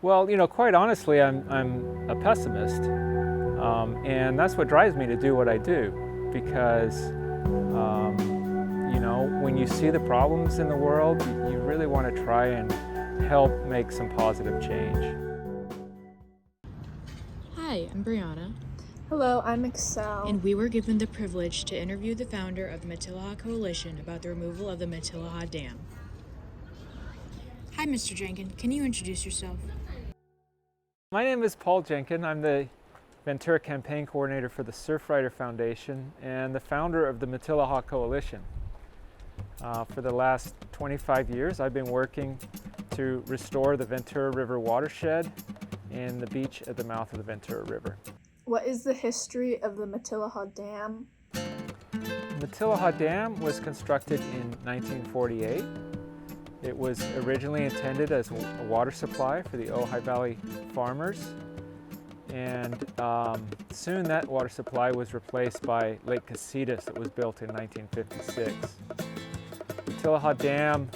Well, quite honestly, I'm a pessimist, and that's what drives me to do what I do, because when you see the problems in the world, you really want to try and help make some positive change. Hi, I'm Breanna. Hello, I'm Ixzel. And we were given the privilege to interview the founder of the Matillah Coalition about the removal of the Matillah Dam. Hi, Mr. Jenkins. Can you introduce yourself? My name is Paul Jenkins. I'm the Ventura campaign coordinator for the Surfrider Foundation and the founder of the Matillah Coalition. For the last 25 years, I've been working to restore the Ventura River watershed and the beach at the mouth of the Ventura River. What is the history of the Matillah Dam? Matillah Dam was constructed in 1948. It was originally intended as a water supply for the Ojai Valley farmers, and soon that water supply was replaced by Lake Casitas that was built in 1956. Matillah Dam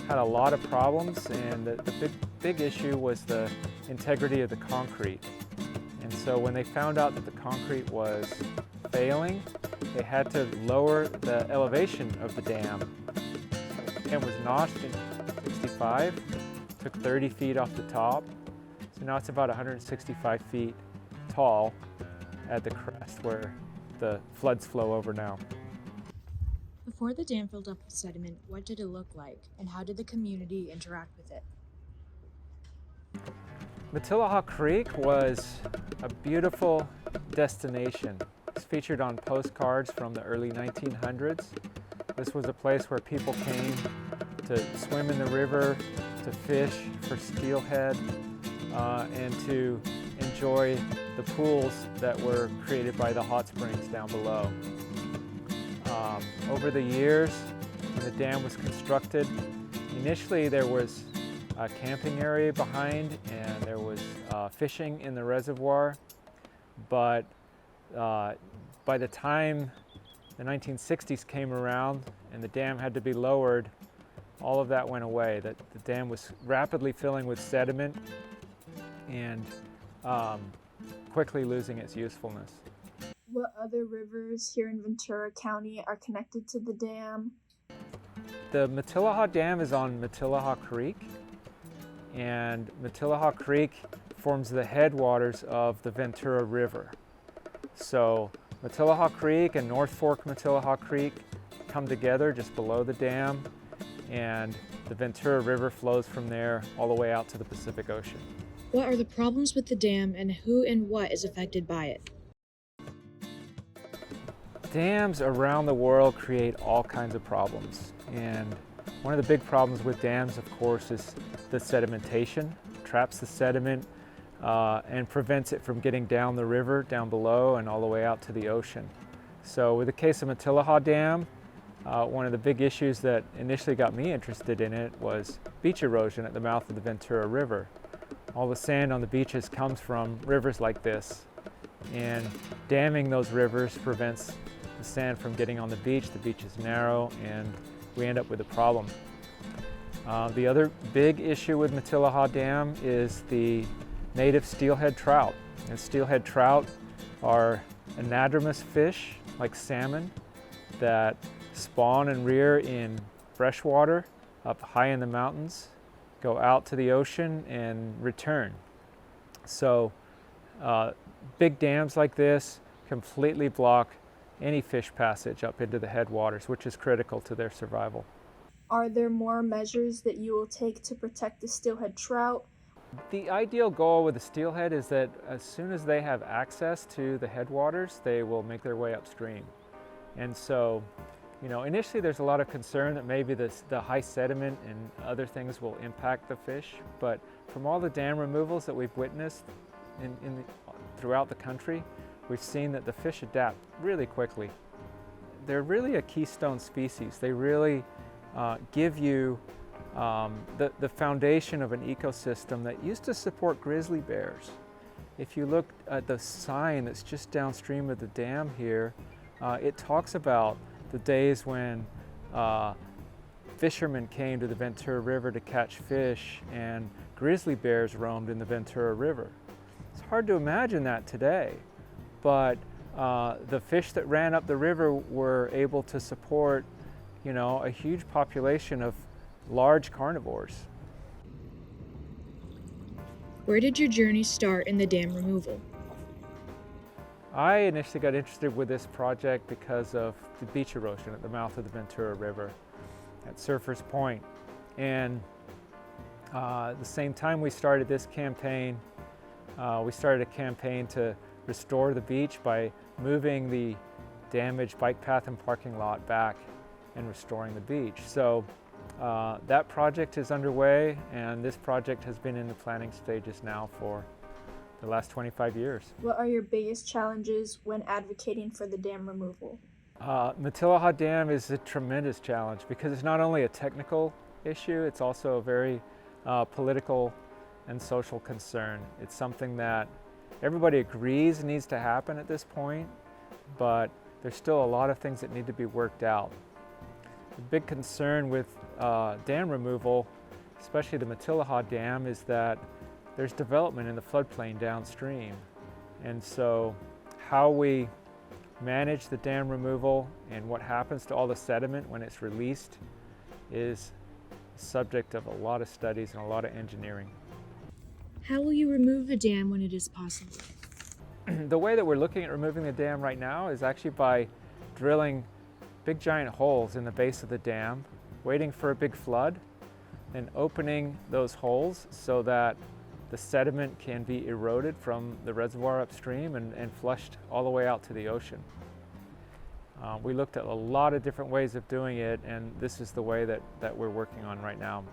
had a lot of problems, and the big issue was the integrity of the concrete. And so when they found out that the concrete was failing, they had to lower the elevation of the dam. It was notched in 65, took 30 feet off the top, so now it's about 165 feet tall at the crest where the floods flow over now. Before the dam filled up with sediment, what did it look like, and how did the community interact with it? Matillah Creek was a beautiful destination. It's featured on postcards from the early 1900s. This was a place where people came to swim in the river, to fish for steelhead, and to enjoy the pools that were created by the hot springs down below. Over the years, when the dam was constructed, initially there was a camping area behind and there was fishing in the reservoir, but by the time the 1960s came around and the dam had to be lowered, all of that went away. The dam was rapidly filling with sediment and quickly losing its usefulness. What other rivers here in Ventura County are connected to the dam? The Matillah Dam is on Matillah Creek, and Matillah Creek forms the headwaters of the Ventura River. So Matillah Creek and North Fork Matillah Creek come together just below the dam, and the Ventura River flows from there all the way out to the Pacific Ocean. What are the problems with the dam, and who and what is affected by it? Dams around the world create all kinds of problems, and one of the big problems with dams, of course, is the sedimentation. It traps the sediment and prevents it from getting down the river, down below, and all the way out to the ocean. So with the case of Matillah Dam, one of the big issues that initially got me interested in it was beach erosion at the mouth of the Ventura River. All the sand on the beaches comes from rivers like this, and damming those rivers prevents the sand from getting on the beach. The beach is narrow, and we end up with a problem. The other big issue with Matillah Dam is the native steelhead trout. And steelhead trout are anadromous fish like salmon that spawn and rear in fresh water up high in the mountains, go out to the ocean, and return. So big dams like this completely block any fish passage up into the headwaters, which is critical to their survival. Are there more measures that you will take to protect the steelhead trout? The ideal goal with the steelhead is that as soon as they have access to the headwaters, they will make their way upstream. And so, initially there's a lot of concern that maybe the high sediment and other things will impact the fish, but from all the dam removals that we've witnessed throughout the country, we've seen that the fish adapt really quickly. They're really a keystone species. They really give you the foundation of an ecosystem that used to support grizzly bears. If you look at the sign that's just downstream of the dam here, it talks about the days when fishermen came to the Ventura River to catch fish, and grizzly bears roamed in the Ventura River. It's hard to imagine that today, but the fish that ran up the river were able to support, a huge population of large carnivores. Where did your journey start in the dam removal? I initially got interested with this project because of the beach erosion at the mouth of the Ventura River at Surfers Point. And at the same time we started this campaign, we started a campaign to restore the beach by moving the damaged bike path and parking lot back and restoring the beach. So that project is underway, and this project has been in the planning stages now for the last 25 years. What are your biggest challenges when advocating for the dam removal? Matillah Dam is a tremendous challenge because it's not only a technical issue, it's also a very political and social concern. It's something that everybody agrees needs to happen at this point, but there's still a lot of things that need to be worked out. The big concern with dam removal, especially the Matillah Dam, is that there's development in the floodplain downstream. And so how we manage the dam removal and what happens to all the sediment when it's released is the subject of a lot of studies and a lot of engineering. How will you remove the dam when it is possible? The way that we're looking at removing the dam right now is actually by drilling big giant holes in the base of the dam, waiting for a big flood, and opening those holes so that the sediment can be eroded from the reservoir upstream and flushed all the way out to the ocean. We looked at a lot of different ways of doing it, and this is the way that we're working on right now.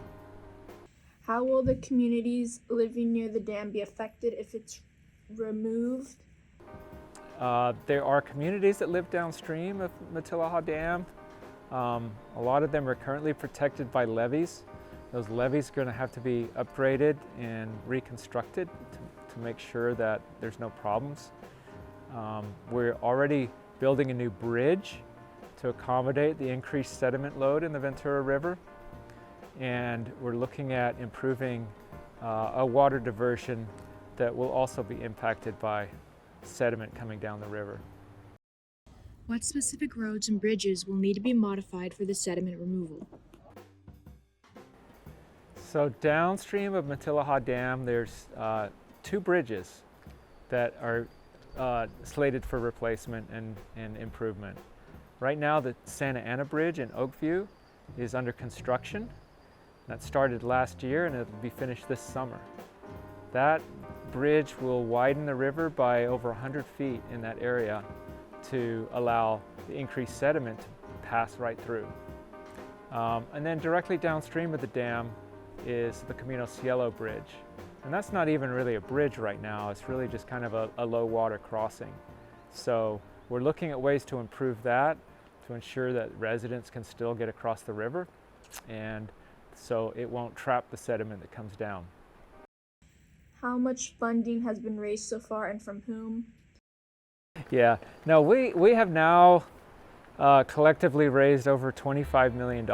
How will the communities living near the dam be affected if it's removed? There are communities that live downstream of Matillah Dam. A lot of them are currently protected by levees. Those levees are going to have to be upgraded and reconstructed to make sure that there's no problems. We're already building a new bridge to accommodate the increased sediment load in the Ventura River. And we're looking at improving a water diversion that will also be impacted by sediment coming down the river. What specific roads and bridges will need to be modified for the sediment removal? So downstream of Matillah Dam, there's 2 bridges that are slated for replacement and improvement. Right now, the Santa Ana Bridge in Oakview is under construction. That started last year and it'll be finished this summer. That bridge will widen the river by over 100 feet in that area to allow the increased sediment to pass right through. And then directly downstream of the dam is the Camino Cielo Bridge. And that's not even really a bridge right now, it's really just kind of a low water crossing. So we're looking at ways to improve that to ensure that residents can still get across the river, and so it won't trap the sediment that comes down. How much funding has been raised so far and from whom? Yeah, no, we have now collectively raised over $25 million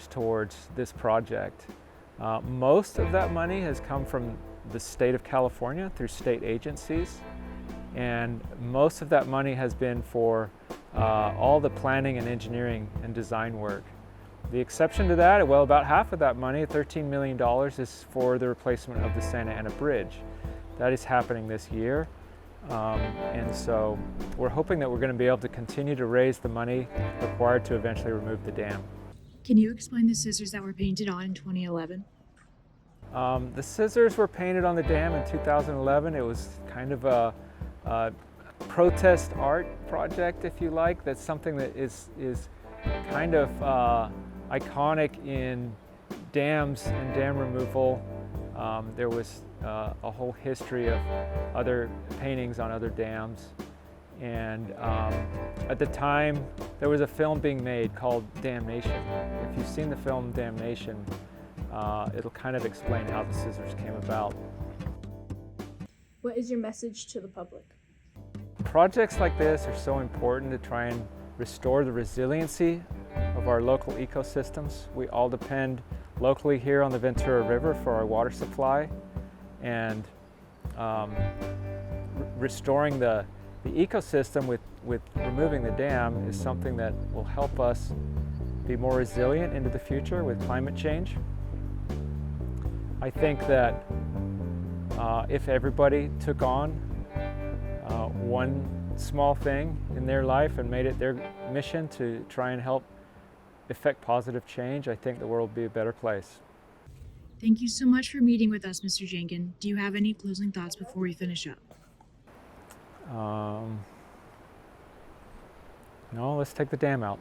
towards this project. Most of that money has come from the state of California through state agencies, and most of that money has been for all the planning and engineering and design work. The exception to that, well, about half of that money, $13 million, is for the replacement of the Santa Ana Bridge. That is happening this year, and so we're hoping that we're going to be able to continue to raise the money required to eventually remove the dam. Can you explain the scissors that were painted on in 2011? The scissors were painted on the dam in 2011. It was kind of a protest art project, if you like. That's something that is kind of iconic in dams and dam removal. There was a whole history of other paintings on other dams. And at the time, there was a film being made called Damnation. If you've seen the film Damnation, it'll kind of explain how the scissors came about. What is your message to the public? Projects like this are so important to try and restore the resiliency of our local ecosystems. We all depend locally here on the Ventura River for our water supply, and restoring the ecosystem with removing the dam is something that will help us be more resilient into the future with climate change. I think that if everybody took on one small thing in their life and made it their mission to try and help effect positive change, I think the world would be a better place. Thank you so much for meeting with us, Mr. Jenkins. Do you have any closing thoughts before we finish up? No, let's take the dam out.